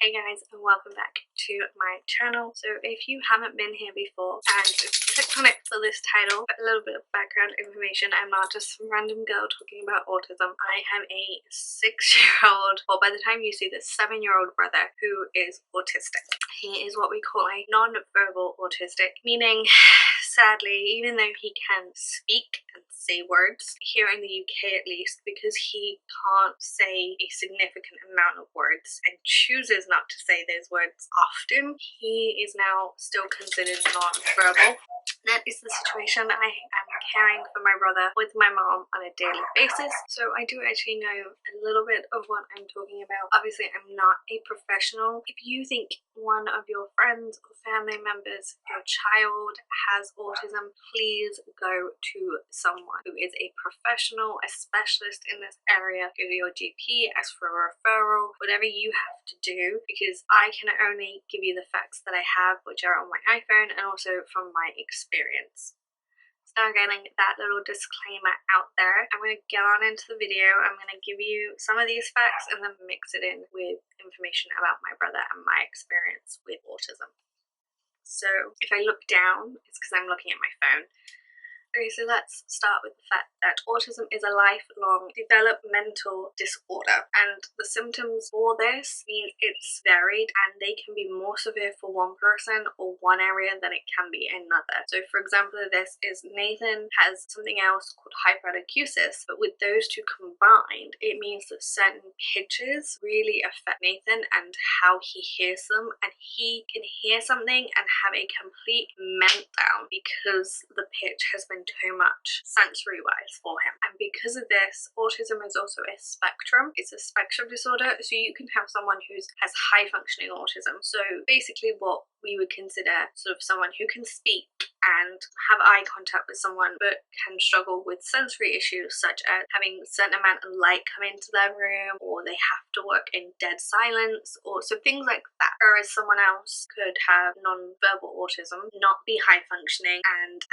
Hey guys, and welcome back to my channel. So if you haven't been here before and clicked on it for this title, a little bit of background information, I'm not just some random girl talking about autism. I have a 6-year-old, or by the time you see this, 7-year-old brother who is autistic. He is what we call a non-verbal autistic, meaning sadly, even though he can speak and say words, here in the UK at least, because he can't say a significant amount of words and chooses not to say those words often, he is now still considered non-verbal. That is the situation. I am caring for my brother with my mom on a daily basis, so I do actually know a little bit of what I'm talking about. Obviously, I'm not a professional. If you think one of your friends or family members, your child has autism, please go to someone who is a professional, a specialist in this area. Go to your GP, ask for a referral, whatever you have to do, because I can only give you the facts that I have, which are on my iPhone and also from my experience. So now getting that little disclaimer out there, I'm going to get on into the video. I'm going to give you some of these facts and then mix it in with information about my brother and my experience with autism. So if I look down, it's because I'm looking at my phone. Okay, so let's start with the fact that autism is a lifelong developmental disorder, and the symptoms for this mean it's varied and they can be more severe for one person or one area than it can be another. So for example, this is Nathan has something else called hyperacusis, but with those two combined, it means that certain pitches really affect Nathan and how he hears them, and he can hear something and have a complete meltdown because the pitch has been too much sensory-wise for him. And because of this, autism is also a spectrum. It's a spectrum disorder, so you can have someone who has high-functioning autism. So basically what we would consider sort of someone who can speak and have eye contact with someone but can struggle with sensory issues such as having a certain amount of light come into their room, or they have to work in dead silence, or so things like that. Whereas someone else could have non-verbal autism, not be high functioning, and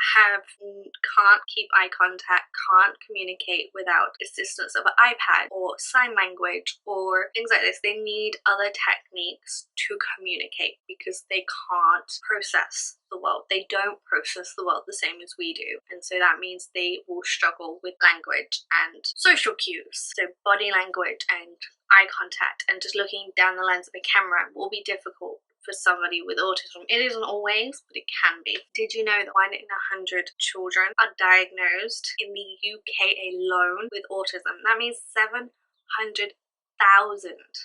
can't keep eye contact, can't communicate without assistance of an iPad or sign language or things like this. They need other techniques to communicate because they can't process the world. They don't process the world the same as we do, and so that means they will struggle with language and social cues. So body language and eye contact and just looking down the lens of a camera will be difficult for somebody with autism. It isn't always, but it can be. Did you know that 1 in 100 children are diagnosed in the UK alone with autism? That means 700,000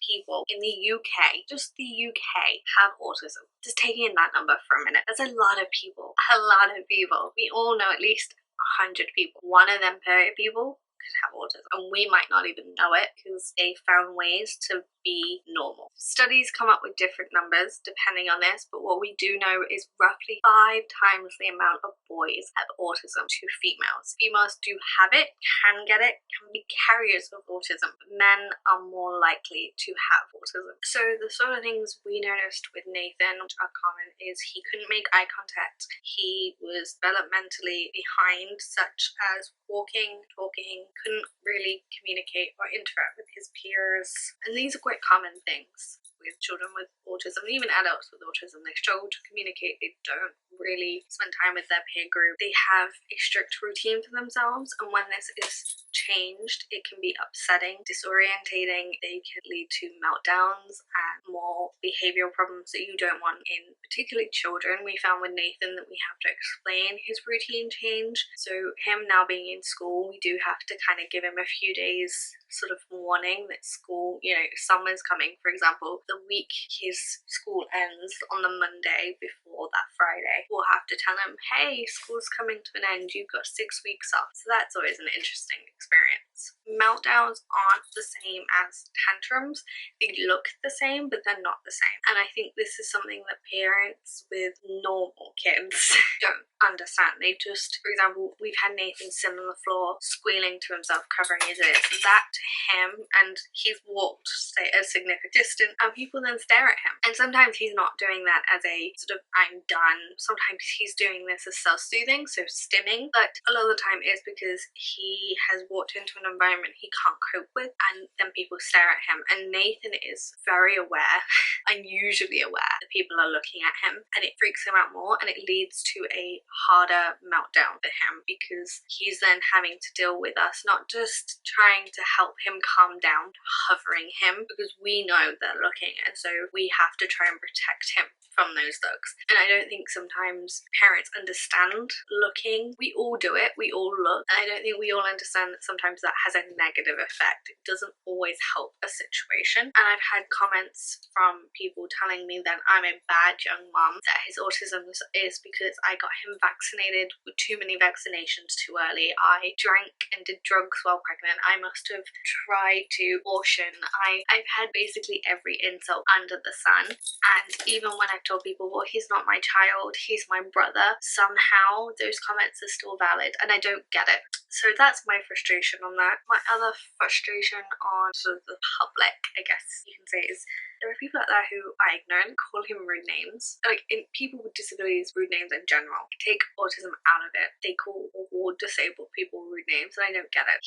people in the UK, just the UK, have autism. Just taking in that number for a minute. That's a lot of people. A lot of people. We all know at least 100 people. One of them per people could have autism, and we might not even know it because they found ways to be normal. Studies come up with different numbers depending on this, but what we do know is roughly 5 times the amount of boys have autism to females. Females do have it, can get it, can be carriers of autism, but men are more likely to have autism. So the sort of things we noticed with Nathan, which are common, is he couldn't make eye contact, he was developmentally behind, such as walking, talking, couldn't really communicate or interact with his peers, and these are quite common things with children with autism, even adults with autism. They struggle to communicate, they don't really spend time with their peer group, they have a strict routine for themselves, and when this is changed, it can be upsetting, disorientating, they can lead to meltdowns and more behavioral problems that you don't want in particularly children. We found with Nathan that we have to explain his routine change, so him now being in school, we do have to kind of give him a few days sort of warning that school, summer's coming, for example. The week his school ends on the Monday before that Friday, we'll have to tell him, hey, school's coming to an end, you've got 6 weeks off. So that's always an interesting experience. Meltdowns aren't the same as tantrums. They look the same, but they're not the same. And I think this is something that parents with normal kids don't understand. They just, for example, we've had Nathan sit on the floor squealing to himself, covering his ears. That to him, and he's walked, say, a significant distance, and people then stare at him. And sometimes he's not doing that as a sort of I'm done. sometimes he's doing this as self-soothing, so stimming, but a lot of the time it's because he has walked into an environment he can't cope with, and then people stare at him. And Nathan is very aware, unusually aware, that people are looking at him, and it freaks him out more, and it leads to a harder meltdown for him, because he's then having to deal with us not just trying to help him calm down, hovering him, because we know they're looking, and so we have to try and protect him from those looks. And I don't think sometimes parents understand looking. We all do it, we all look, and I don't think we all understand that sometimes that has a negative effect. It doesn't always help a situation. And I've had comments from people telling me that I'm a bad young mum, that his autism is because I got him vaccinated with too many vaccinations too early. I drank and did drugs while pregnant. I must have tried to abortion. I've had basically every insult under the sun. And even when I told people, well, he's not my child, he's my brother, somehow those comments are still valid, and I don't get it. So that's my frustration on that. My other frustration on sort of the public, I guess you can say, is there are people out there who I ignore and call him rude names. Like, people with disabilities, rude names in general. Take autism out of it. They call all disabled people rude names, and I don't get it.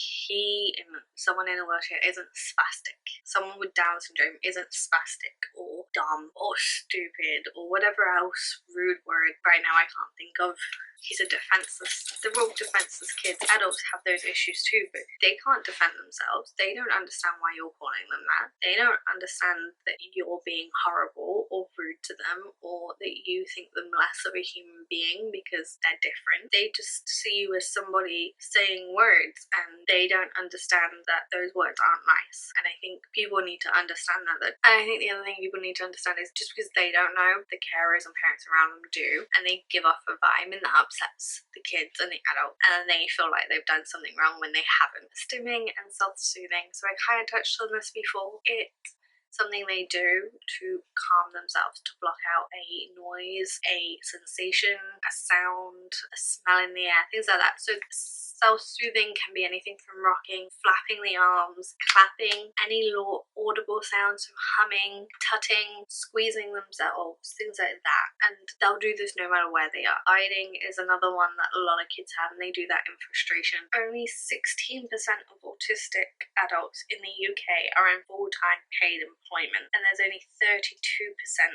Someone in a wheelchair isn't spastic. Someone with Down syndrome isn't spastic or dumb or stupid or whatever else rude word right now I can't think of. He's a defenseless, they're all defenseless kids. Adults have those issues too, but they can't defend themselves. They don't understand why you're calling them that. They don't understand that you're being horrible or rude to them, or that you think them less of a human being because they're different. They just see you as somebody saying words, and they don't understand that those words aren't nice. And I think people need to understand that. And I think the other thing people need to understand is just because they don't know, the carers and parents around them do, and they give off a vibe, and that upsets the kids and the adult, and then they feel like they've done something wrong when they haven't. Stimming and self-soothing, so I kind of touched on this before, it's something they do to calm themselves, to block out a noise, a sensation, a sound, a smell in the air, things like that. So self-soothing can be anything from rocking, flapping the arms, clapping, any audible sounds, so humming, tutting, squeezing themselves, things like that. And they'll do this no matter where they are. Hiding is another one that a lot of kids have, and they do that in frustration. Only 16% of autistic adults in the UK are in full-time paid employment, and there's only 32%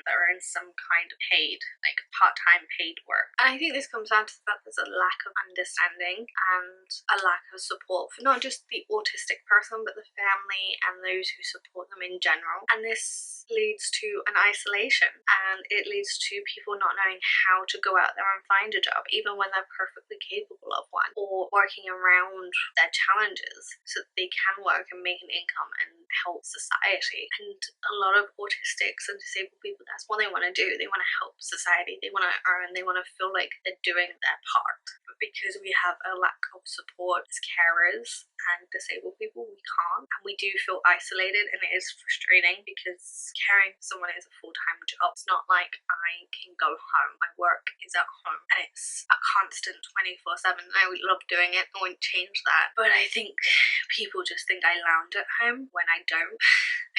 that are in some kind of paid, like part-time paid work. And I think this comes down to the fact there's a lack of understanding and a lack of support for not just the autistic person, but the family and those who support them in general. And this leads to an isolation, and it leads to people not knowing how to go out there and find a job, even when they're perfectly capable of one, or working around their challenges so that they can work and make an income and help society. And a lot of autistics and disabled people, that's what they want to do. They want to help society, they want to earn, they want to feel like they're doing their part. But because we have a lack of support as carers and disabled people, we can't, and we do feel isolated, and it is frustrating because caring for someone is a full-time job. It's not like I can go home. My work is at home, and it's a constant 24/7. I would love doing it, I wouldn't change that, but I think people just think I lounge at home when I don't.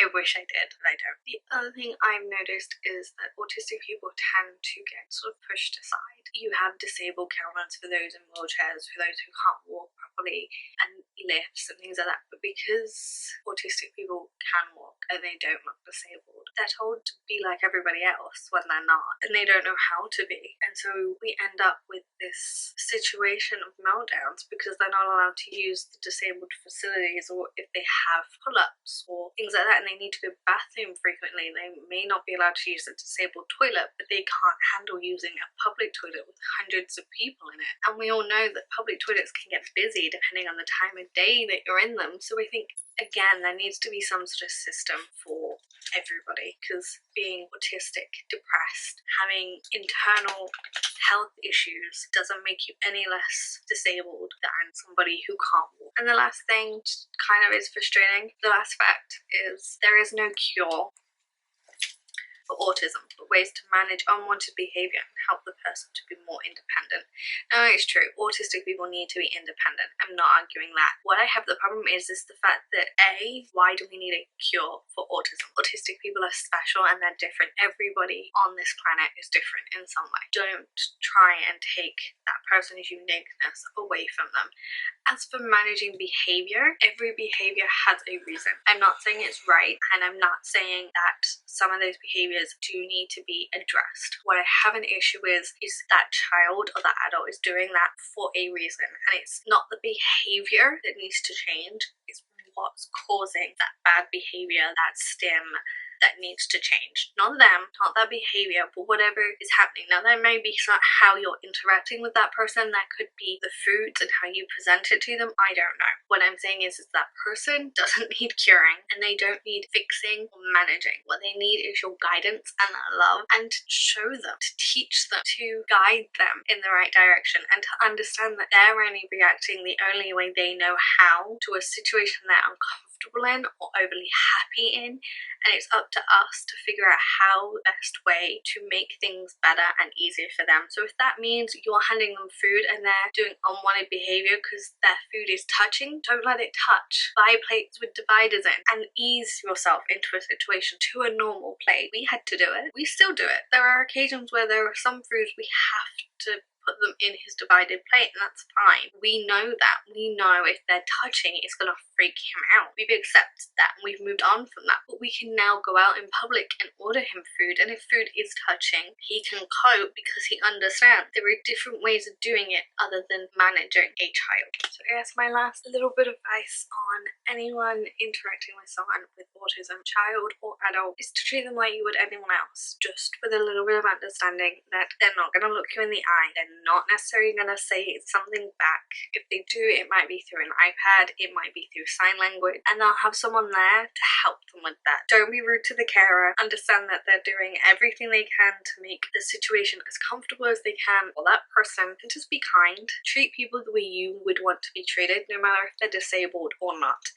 I wish I did, but I don't. The other thing I've noticed is that autistic people tend to get sort of pushed aside. You have disabled counselors for those in wheelchairs, for those who can't walk properly, and lifts and things like that. But because autistic people can walk and they don't look disabled, they're told to be like everybody else when they're not, and they don't know how to be. And so we end up with this situation of meltdowns because they're not allowed to use the disabled facilities, or if they have pull-ups or things like that and they need to go to the bathroom frequently, they may not be allowed to use a disabled toilet, but they can't handle using a public toilet with hundreds of people in it. And we all know that public toilets can get busy depending on the time of day that you're in them. So I think, again, there needs to be some sort of system for everybody, because being autistic, depressed, having internal health issues doesn't make you any less disabled than somebody who can't walk. And the last thing kind of is frustrating. The last fact is there is no cure for autism, but ways to manage unwanted behaviour and help the person to be more independent. Now, it's true, autistic people need to be independent. I'm not arguing that. What I have the problem is the fact that why do we need a cure for autism? Autistic people are special and they're different. Everybody on this planet is different in some way. Don't try and take that person's uniqueness away from them. As for managing behaviour, every behaviour has a reason. I'm not saying it's right, and I'm not saying that some of those behaviours do need to be addressed. What I have an issue with is that child or that adult is doing that for a reason, and it's not the behaviour that needs to change, it's what's causing that bad behaviour, that stim, that needs to change. Not them, not their behaviour, but whatever is happening. Now, there may be how you're interacting with that person, that could be the foods and how you present it to them, I don't know. What I'm saying is that person doesn't need curing, and they don't need fixing or managing. What they need is your guidance and that love, and to show them, to teach them, to guide them in the right direction, and to understand that they're only reacting the only way they know how to a situation they're uncomfortable in or overly happy in, and it's up to us to figure out how the best way to make things better and easier for them. So if that means you're handing them food and they're doing unwanted behaviour because their food is touching, don't let it touch. Buy plates with dividers in and ease yourself into a situation to a normal plate. We had to do it. We still do it. There are occasions where there are some foods we have to put them in his divided plate, and that's fine. We know that. We know if they're touching, it's going to freak him out. We've accepted that and we've moved on from that. But we can now go out in public and order him food, and if food is touching, he can cope because he understands there are different ways of doing it other than managing a child. So I guess my last little bit of advice on anyone interacting with someone with autism, child or adult, is to treat them like you would anyone else, just with a little bit of understanding that they're not going to look you in the eye, they're not necessarily going to say something back. If they do, it might be through an iPad, it might be through sign language, and they'll have someone there to help them with that. Don't be rude to the carer. Understand that they're doing everything they can to make the situation as comfortable as they can for that person, and just be kind. Treat people the way you would want to be treated, no matter if they're disabled or not.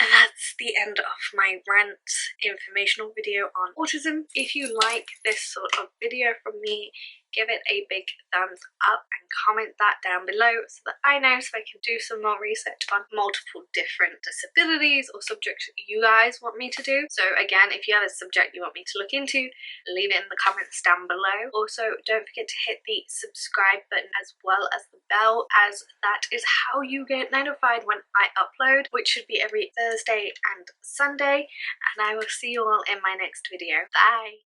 And that's the end of my rant informational video on autism. If you like this sort of video from me, give it a big thumbs up and comment that down below so that I know, so I can do some more research on multiple different disabilities or subjects you guys want me to do. So again, if you have a subject you want me to look into, leave it in the comments down below. Also, don't forget to hit the subscribe button as well as the bell, as that is how you get notified when I upload, which should be every Thursday and Sunday. And I will see you all in my next video. Bye!